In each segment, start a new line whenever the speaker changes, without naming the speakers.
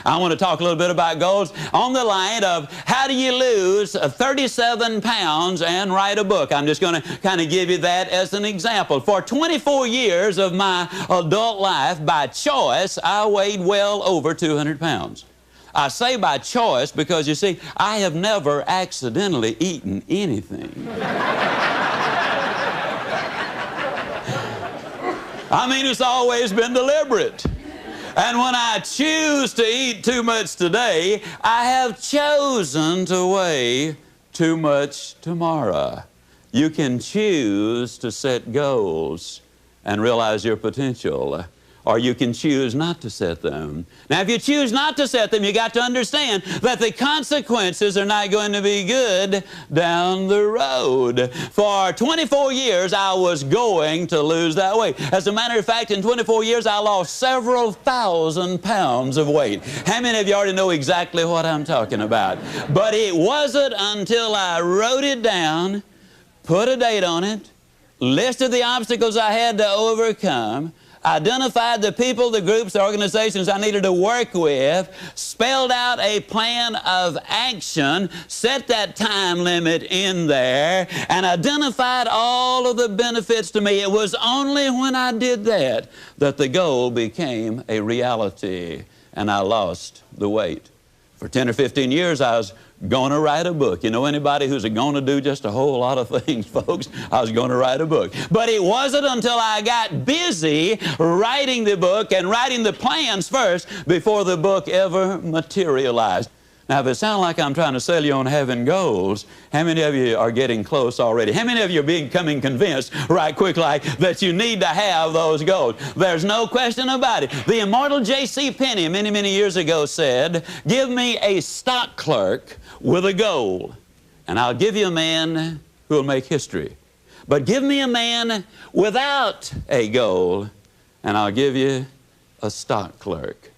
I want to talk a little bit about goals on the line of how do you lose 37 pounds and write a book. I'm just going to kind of give you that as an example. For 24 years of my adult life, by choice, I weighed well over 200 pounds. I say by choice because, you see, I have never accidentally eaten anything. I mean, it's always been deliberate. And when I choose to eat too much today, I have chosen to weigh too much tomorrow. You can choose to set goals and realize your potential, or you can choose not to set them. Now, if you choose not to set them, you got to understand that the consequences are not going to be good down the road. For 24 years, I was going to lose that weight. As a matter of fact, in 24 years, I lost several thousand pounds of weight. How many of you already know exactly what I'm talking about? But it wasn't until I wrote it down, put a date on it, listed the obstacles I had to overcome, identified the people, the groups, the organizations I needed to work with, spelled out a plan of action, set that time limit in there, and identified all of the benefits to me. It was only when I did that that the goal became a reality, and I lost the weight. For 10 or 15 years, I was going to write a book. You know anybody who's going to do just a whole lot of things, folks? I was going to write a book. But it wasn't until I got busy writing the book and writing the plans first before the book ever materialized. Now, if it sounds like I'm trying to sell you on having goals, how many of you are getting close already? How many of you are becoming convinced right quick like that you need to have those goals? There's no question about it. The immortal J.C. Penney many, many years ago said, "Give me a stock clerk with a goal, and I'll give you a man who will make history. But give me a man without a goal, and I'll give you a stock clerk."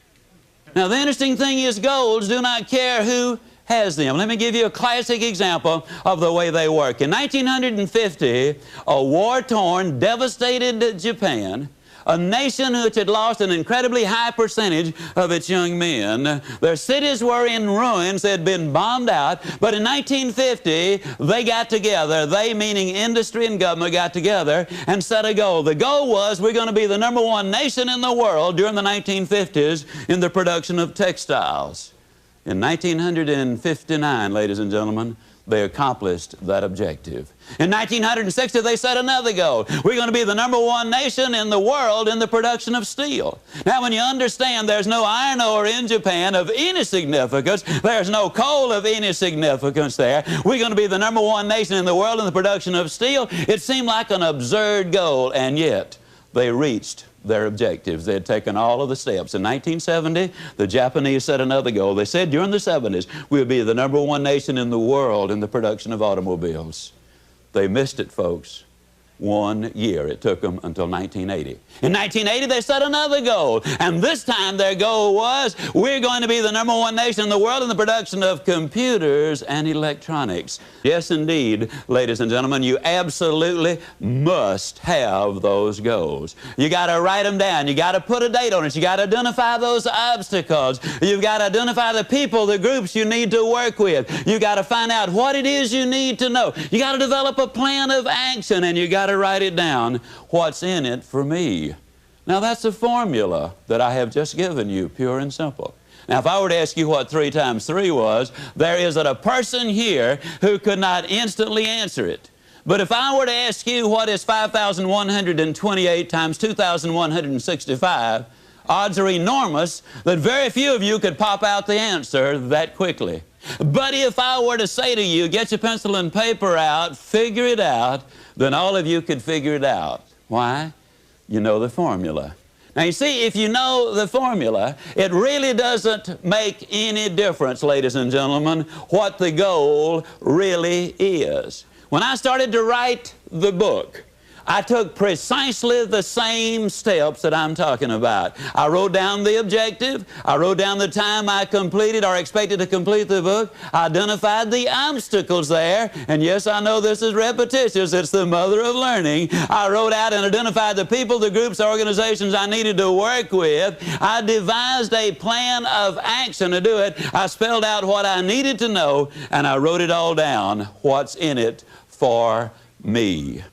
Now, the interesting thing is goals do not care who has them. Let me give you a classic example of the way they work. In 1950, a war-torn, devastated Japan, a nation which had lost an incredibly high percentage of its young men. Their cities were in ruins, they had been bombed out, but in 1950, they got together, they meaning industry and government got together and set a goal. The goal was we're going to be the #1 nation in the world during the 1950s in the production of textiles. In 1959, ladies and gentlemen, they accomplished that objective. In 1960, they set another goal. We're going to be the #1 nation in the world in the production of steel. Now, when you understand there's no iron ore in Japan of any significance, there's no coal of any significance there, we're going to be the #1 nation in the world in the production of steel, it seemed like an absurd goal, and yet they reached their objectives. They had taken all of the steps. In 1970, the Japanese set another goal. They said during the 70s, we'll be the #1 nation in the world in the production of automobiles. They missed it, folks. 1 year. It took them until 1980. In 1980, they set another goal, and this time their goal was, we're going to be the #1 nation in the world in the production of computers and electronics. Yes, indeed, ladies and gentlemen, you absolutely must have those goals. You got to write them down. You got to put a date on it. You got to identify those obstacles. You've got to identify the people, the groups you need to work with. You got to find out what it is you need to know. You got to develop a plan of action, and you got to write it down. What's in it for me? Now, that's a formula that I have just given you, pure and simple. Now, if I were to ask you what 3 times 3 was, there isn't a person here who could not instantly answer it. But if I were to ask you what is 5,128 times 2,165, odds are enormous that very few of you could pop out the answer that quickly. But if I were to say to you, get your pencil and paper out, figure it out, then all of you could figure it out. Why? You know the formula. Now, you see, if you know the formula, it really doesn't make any difference, ladies and gentlemen, what the goal really is. When I started to write the book, I took precisely the same steps that I'm talking about. I wrote down the objective. I wrote down the time I completed or expected to complete the book. I identified the obstacles there. And yes, I know this is repetitious. It's the mother of learning. I wrote out and identified the people, the groups, the organizations I needed to work with. I devised a plan of action to do it. I spelled out what I needed to know, and I wrote it all down, what's in it for me.